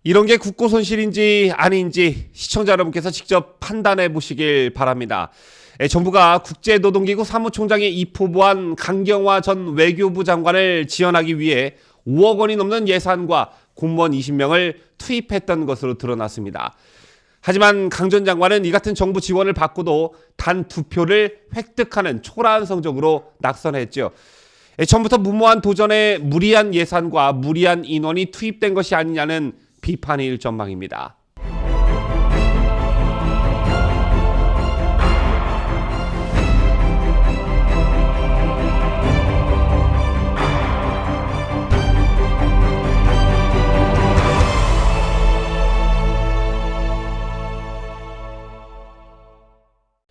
이런 게 국고 손실인지 아닌지 시청자 여러분께서 직접 판단해 보시길 바랍니다. 정부가 국제노동기구 사무총장에 입후보한 강경화 전 외교부 장관을 지원하기 위해 5억 원이 넘는 예산과 공무원 20명을 투입했던 것으로 드러났습니다. 하지만 강 전 장관은 이 같은 정부 지원을 받고도 단 2표를 획득하는 초라한 성적으로 낙선했죠. 처음부터 무모한 도전에 무리한 예산과 무리한 인원이 투입된 것이 아니냐는 비판이 일 전망입니다.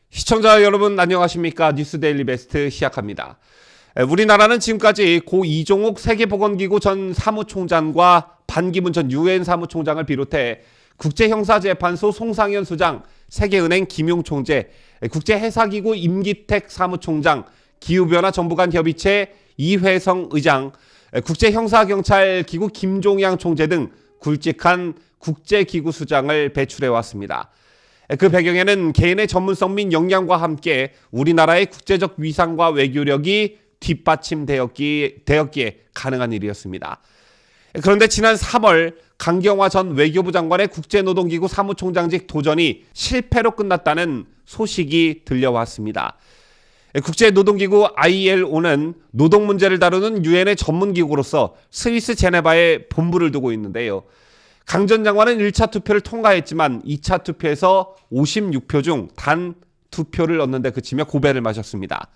시청자 여러분 안녕하십니까? 뉴스데일리 베스트 시작합니다. 우리나라는 지금까지 고 이종욱 세계보건기구 전 사무총장과 반기문 전 유엔 사무총장을 비롯해 국제형사재판소 송상현 소장, 세계은행 김용 총재, 국제해사기구 임기택 사무총장, 기후변화 정부간 협의체 이회성 의장, 국제형사경찰기구 김종양 총재 등 굵직한 국제기구 수장을 배출해왔습니다. 그 배경에는 개인의 전문성 및 역량과 함께 우리나라의 국제적 위상과 외교력이 뒷받침되었기에 가능한 일이었습니다. 그런데 지난 3월 강경화 전 외교부 장관의 국제노동기구 사무총장직 도전이 실패로 끝났다는 소식이 들려왔습니다. 국제노동기구 ILO는 노동 문제를 다루는 유엔의 전문기구로서 스위스 제네바에 본부를 두고 있는데요. 강 전 장관은 1차 투표를 통과했지만 2차 투표에서 56표 중 단 2표를 얻는데 그치며 고배를 마셨습니다.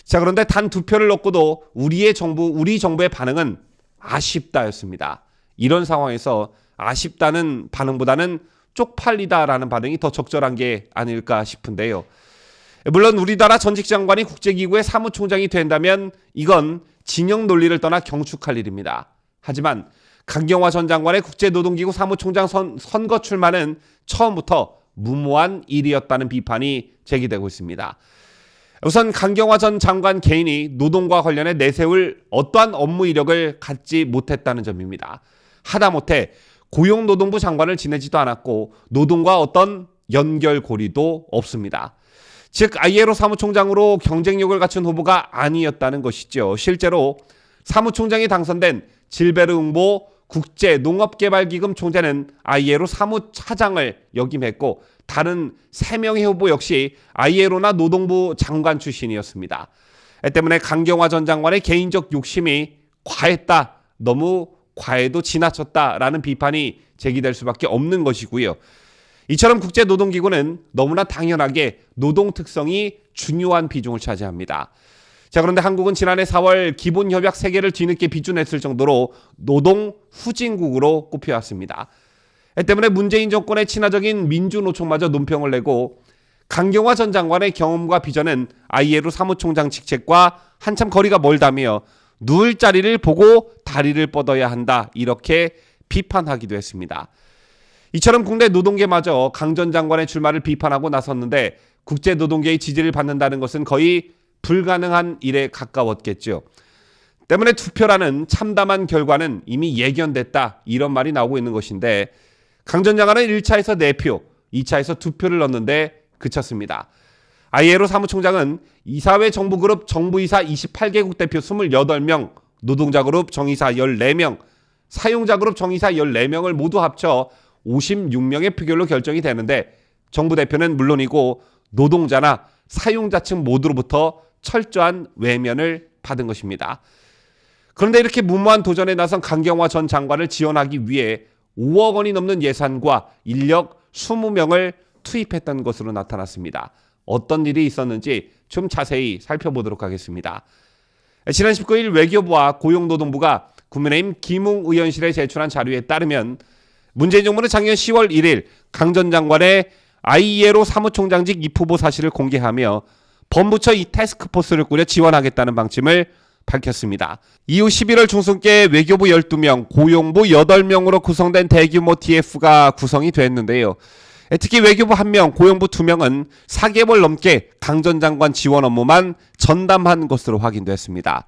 자, 그런데 단 2표를 얻고도 우리 정부의 반응은 아쉽다였습니다. 이런 상황에서 아쉽다는 반응보다는 쪽팔리다라는 반응이 더 적절한 게 아닐까 싶은데요. 물론 우리나라 전직 장관이 국제기구의 사무총장이 된다면 이건 진영 논리를 떠나 경축할 일입니다. 하지만 강경화 전 장관의 국제노동기구 사무총장 선거 출마는 처음부터 무모한 일이었다는 비판이 제기되고 있습니다. 우선 강경화 전 장관 개인이 노동과 관련해 내세울 어떠한 업무 이력을 갖지 못했다는 점입니다. 하다못해 고용노동부 장관을 지내지도 않았고 노동과 어떤 연결고리도 없습니다. 즉 ILO 사무총장으로 경쟁력을 갖춘 후보가 아니었다는 것이죠. 실제로 사무총장이 당선된 질베르 웅보 국제농업개발기금 총재는 ILO 사무차장을 역임했고 다른 3명의 후보 역시 ILO나 노동부 장관 출신이었습니다. 때문에 강경화 전 장관의 개인적 욕심이 과했다, 너무 과해도 지나쳤다라는 비판이 제기될 수밖에 없는 것이고요. 이처럼 국제노동기구는 너무나 당연하게 노동 특성이 중요한 비중을 차지합니다. 자, 그런데 한국은 지난해 4월 기본협약 3개를 뒤늦게 비준했을 정도로 노동 후진국으로 꼽혀왔습니다. 때문에 문재인 정권의 친화적인 민주노총마저 논평을 내고 강경화 전 장관의 경험과 비전은 ILO 사무총장 직책과 한참 거리가 멀다며 누울 자리를 보고 다리를 뻗어야 한다, 이렇게 비판하기도 했습니다. 이처럼 국내 노동계마저 강 전 장관의 출마를 비판하고 나섰는데 국제노동계의 지지를 받는다는 것은 거의 불가능한 일에 가까웠겠죠. 때문에 투표라는 참담한 결과는 이미 예견됐다, 이런 말이 나오고 있는 것인데 강 전 장관은 1차에서 4표, 2차에서 2표를 넣었는데 그쳤습니다. ILO 사무총장은 이사회 정부그룹 정부이사 28개국 대표 28명, 노동자그룹 정의사 14명, 사용자그룹 정의사 14명을 모두 합쳐 56명의 표결로 결정이 되는데 정부 대표는 물론이고 노동자나 사용자 측 모두로부터 철저한 외면을 받은 것입니다. 그런데 이렇게 무모한 도전에 나선 강경화 전 장관을 지원하기 위해 5억 원이 넘는 예산과 인력 20명을 투입했던 것으로 나타났습니다. 어떤 일이 있었는지 좀 자세히 살펴보도록 하겠습니다. 지난 19일 외교부와 고용노동부가 국민의힘 김웅 의원실에 제출한 자료에 따르면 문재인 정부는 작년 10월 1일 강 전 장관의 ILO 사무총장직 입후보 사실을 공개하며 법무처 이 태스크포스를 꾸려 지원하겠다는 방침을 밝혔습니다. 이후 11월 중순께 외교부 12명, 고용부 8명으로 구성된 대규모 TF가 구성이 됐는데요. 특히 외교부 1명, 고용부 2명은 4개월 넘게 강 전 장관 지원 업무만 전담한 것으로 확인됐습니다.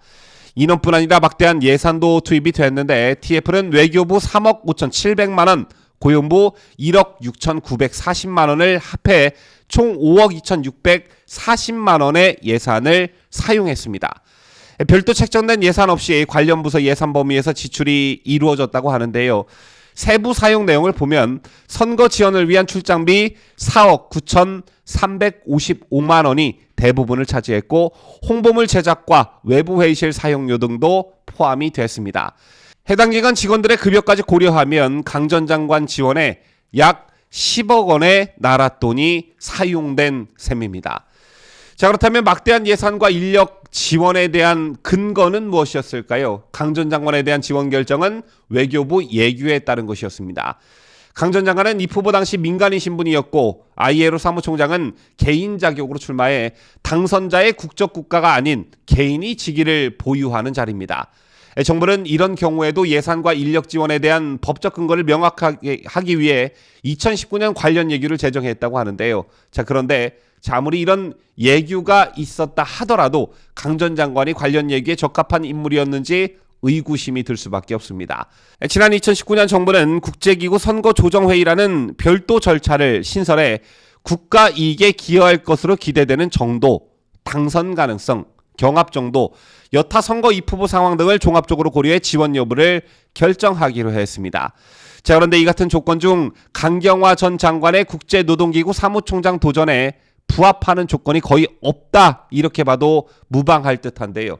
인원뿐 아니라 막대한 예산도 투입이 됐는데 TF는 외교부 3억 5,700만 원, 고용부 1억 6,940만 원을 합해 총 5억 2,640만 원의 예산을 사용했습니다. 별도 책정된 예산 없이 관련 부서 예산 범위에서 지출이 이루어졌다고 하는데요. 세부 사용 내용을 보면 선거 지원을 위한 출장비 4억 9,355만 원이 대부분을 차지했고 홍보물 제작과 외부 회의실 사용료 등도 포함이 됐습니다. 해당 기간 직원들의 급여까지 고려하면 강 전 장관 지원에 약 10억 원의 나랏돈이 사용된 셈입니다. 자, 그렇다면 막대한 예산과 인력 지원에 대한 근거는 무엇이었을까요? 강 전 장관에 대한 지원 결정은 외교부 예규에 따른 것이었습니다. 강 전 장관은 이 후보 당시 민간인 신분이었고 ILO 사무총장은 개인 자격으로 출마해 당선자의 국적 국가가 아닌 개인이 직위를 보유하는 자리입니다. 정부는 이런 경우에도 예산과 인력 지원에 대한 법적 근거를 명확하게 하기 위해 2019년 관련 예규를 제정했다고 하는데요. 자, 그런데 아무리 이런 예규가 있었다 하더라도 강 전 장관이 관련 예규에 적합한 인물이었는지 의구심이 들 수밖에 없습니다. 지난 2019년 정부는 국제기구 선거조정회의라는 별도 절차를 신설해 국가 이익에 기여할 것으로 기대되는 정도, 당선 가능성, 경합 정도, 여타 선거 입후보 상황 등을 종합적으로 고려해 지원 여부를 결정하기로 했습니다. 자, 그런데 이 같은 조건 중 강경화 전 장관의 국제노동기구 사무총장 도전에 부합하는 조건이 거의 없다, 이렇게 봐도 무방할 듯한데요.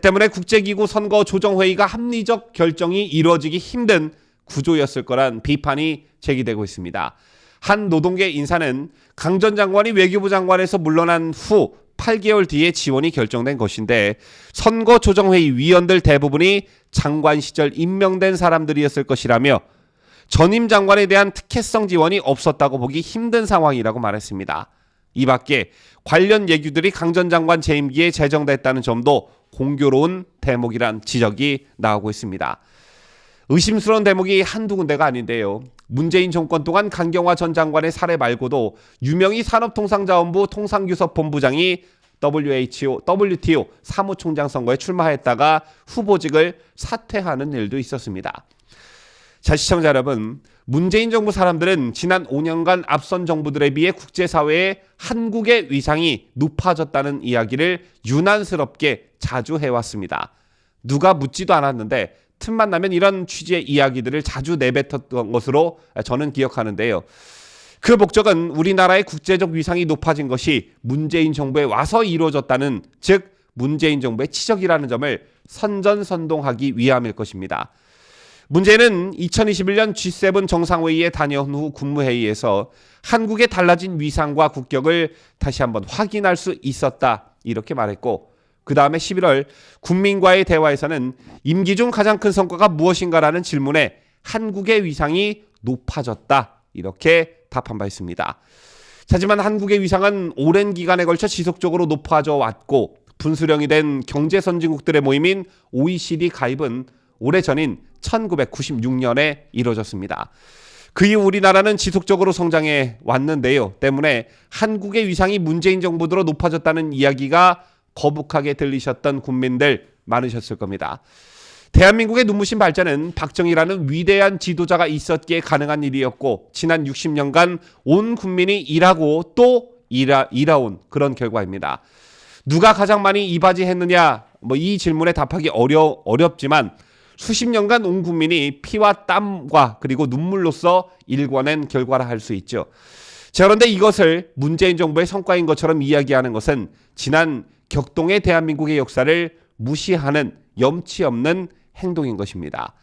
때문에 국제기구 선거조정회의가 합리적 결정이 이루어지기 힘든 구조였을 거란 비판이 제기되고 있습니다. 한 노동계 인사는 강 전 장관이 외교부 장관에서 물러난 후 8개월 뒤에 지원이 결정된 것인데 선거조정회의 위원들 대부분이 장관 시절 임명된 사람들이었을 것이라며 전임 장관에 대한 특혜성 지원이 없었다고 보기 힘든 상황이라고 말했습니다. 이 밖에 관련 예규들이 강 전 장관 재임기에 제정됐다는 점도 공교로운 대목이란 지적이 나오고 있습니다. 의심스러운 대목이 한두 군데가 아닌데요. 문재인 정권 동안 강경화 전 장관의 사례 말고도 유명희 산업통상자원부 통상규섭본부장이 WTO 사무총장 선거에 출마했다가 후보직을 사퇴하는 일도 있었습니다. 자, 시청자 여러분, 문재인 정부 사람들은 지난 5년간 앞선 정부들에 비해 국제사회에 한국의 위상이 높아졌다는 이야기를 유난스럽게 자주 해왔습니다. 누가 묻지도 않았는데 틈만 나면 이런 취지의 이야기들을 자주 내뱉었던 것으로 저는 기억하는데요. 그 목적은 우리나라의 국제적 위상이 높아진 것이 문재인 정부에 와서 이루어졌다는, 즉 문재인 정부의 치적이라는 점을 선전선동하기 위함일 것입니다. 문제는 2021년 G7 정상회의에 다녀온 후 국무회의에서 한국의 달라진 위상과 국격을 다시 한번 확인할 수 있었다, 이렇게 말했고, 그 다음에 11월 국민과의 대화에서는 임기 중 가장 큰 성과가 무엇인가라는 질문에 한국의 위상이 높아졌다, 이렇게 답한 바 있습니다. 하지만 한국의 위상은 오랜 기간에 걸쳐 지속적으로 높아져 왔고 분수령이 된 경제선진국들의 모임인 OECD 가입은 오래전인 1996년에 이루어졌습니다. 그 이후 우리나라는 지속적으로 성장해 왔는데요. 때문에 한국의 위상이 문재인 정부 들어 높아졌다는 이야기가 거북하게 들리셨던 국민들 많으셨을 겁니다. 대한민국의 눈부신 발전은 박정희라는 위대한 지도자가 있었기에 가능한 일이었고 지난 60년간 온 국민이 일하고 또 일해온 그런 결과입니다. 누가 가장 많이 이바지했느냐, 이 질문에 답하기 어렵지만 수십 년간 온 국민이 피와 땀과 그리고 눈물로써 일궈낸 결과라 할 수 있죠. 자, 그런데 이것을 문재인 정부의 성과인 것처럼 이야기하는 것은 지난 격동의 대한민국의 역사를 무시하는 염치 없는 행동인 것입니다.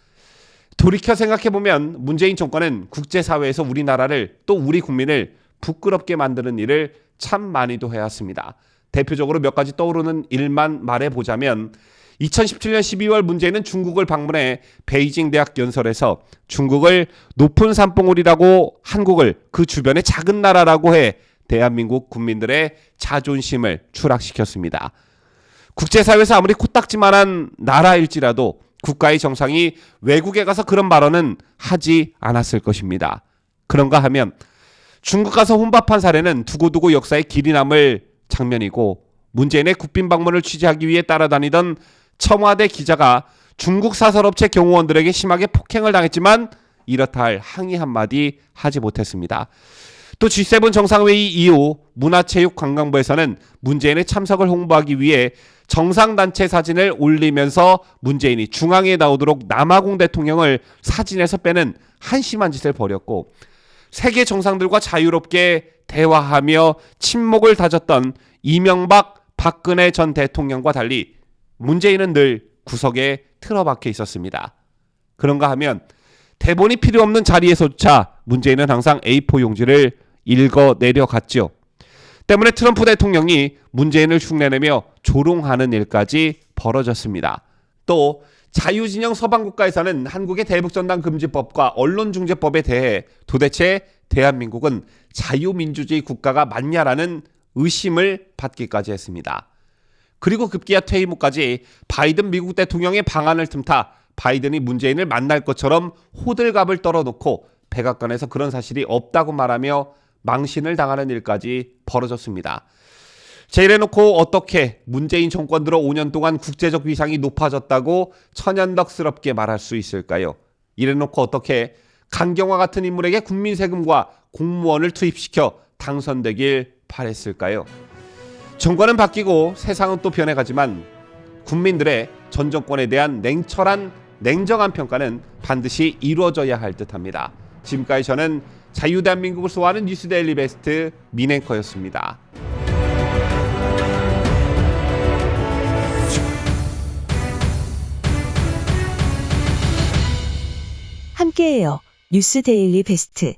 돌이켜 생각해보면 문재인 정권은 국제사회에서 우리나라를 또 우리 국민을 부끄럽게 만드는 일을 참 많이도 해왔습니다. 대표적으로 몇 가지 떠오르는 일만 말해보자면 2017년 12월 문재인은 중국을 방문해 베이징 대학 연설에서 중국을 높은 산봉우리라고 한국을 그 주변의 작은 나라라고 해 대한민국 국민들의 자존심을 추락시켰습니다. 국제사회에서 아무리 코딱지만한 나라일지라도 국가의 정상이 외국에 가서 그런 발언은 하지 않았을 것입니다. 그런가 하면 중국 가서 혼밥한 사례는 두고두고 역사에 길이 남을 장면이고 문재인의 국빈 방문을 취재하기 위해 따라다니던 청와대 기자가 중국 사설업체 경호원들에게 심하게 폭행을 당했지만 이렇다 할 항의 한마디 하지 못했습니다. 또 G7 정상회의 이후 문화체육관광부에서는 문재인의 참석을 홍보하기 위해 정상단체 사진을 올리면서 문재인이 중앙에 나오도록 남아공 대통령을 사진에서 빼는 한심한 짓을 벌였고, 세계 정상들과 자유롭게 대화하며 친목을 다졌던 이명박, 박근혜 전 대통령과 달리 문재인은 늘 구석에 틀어박혀 있었습니다. 그런가 하면 대본이 필요 없는 자리에서조차 문재인은 항상 A4 용지를 읽어 내려갔죠. 때문에 트럼프 대통령이 문재인을 흉내내며 조롱하는 일까지 벌어졌습니다. 또 자유진영 서방국가에서는 한국의 대북전단금지법과 언론중재법에 대해 도대체 대한민국은 자유민주주의 국가가 맞냐라는 의심을 받기까지 했습니다. 그리고 급기야 퇴임 후까지 바이든 미국 대통령의 방안을 틈타 바이든이 문재인을 만날 것처럼 호들갑을 떨어놓고 백악관에서 그런 사실이 없다고 말하며 망신을 당하는 일까지 벌어졌습니다. 자, 이래놓고 어떻게 문재인 정권 들어 5년 동안 국제적 위상이 높아졌다고 천연덕스럽게 말할 수 있을까요? 이래놓고 어떻게 강경화 같은 인물에게 국민 세금과 공무원을 투입시켜 당선되길 바랬을까요? 정권은 바뀌고 세상은 또 변해가지만 국민들의 전 정권에 대한 냉철한 냉정한 평가는 반드시 이루어져야 할 듯합니다. 지금까지 저는 자유대한민국을 소화하는 뉴스데일리 베스트 민앵커였습니다. 함께해요. 뉴스데일리 베스트.